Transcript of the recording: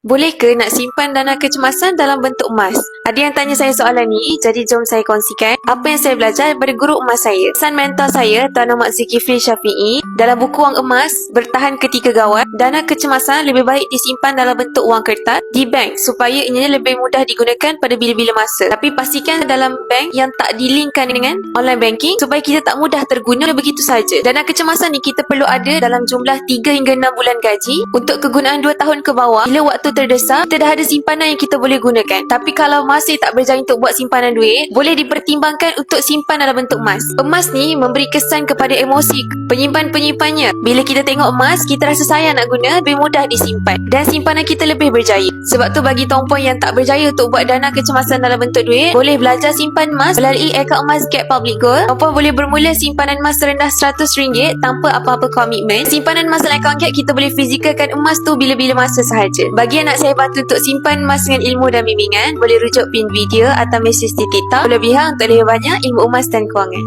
Boleh ke nak simpan dana kecemasan dalam bentuk emas? Ada yang tanya saya soalan ni, jadi jom saya kongsikan apa yang saya belajar daripada guru emas saya. Pesan mentor saya, Tuan Ahmad Zulkifli Syafi'i, dalam buku Wang Emas, Bertahan Ketika Gawat, dana kecemasan lebih baik disimpan dalam bentuk wang kertas di bank supaya ianya lebih mudah digunakan pada bila-bila masa. Tapi pastikan dalam bank yang tak dilinkkan dengan online banking supaya kita tak mudah terguna begitu saja. Dana kecemasan ni kita perlu ada dalam jumlah 3 hingga 6 bulan gaji untuk kegunaan 2 tahun ke bawah. Bila waktu terdesak, kita dah ada simpanan yang kita boleh gunakan. Tapi kalau masih tak berjaya untuk buat simpanan duit, boleh dipertimbangkan untuk simpan dalam bentuk emas. Emas ni memberi kesan kepada emosi penyimpan-penyimpannya. Bila kita tengok emas, kita rasa sayang nak guna, lebih mudah disimpan dan simpanan kita lebih berjaya. Sebab tu bagi tuan puan yang tak berjaya untuk buat dana kecemasan dalam bentuk duit, boleh belajar simpan emas melalui akaun emas Get Public Gold. Tuan puan boleh bermula simpanan emas serendah RM100 tanpa apa-apa komitmen. Simpanan emas dalam akaun Get, kita boleh fizikalkan emas tu bila-bila masa sahaja. Bagi yang nak saya bantu untuk simpan emas dengan ilmu dan bimbingan, boleh rujuk pin video atau mesej di TikTok. Kelebihan untuk lebih banyak ilmu emas dan kewangan.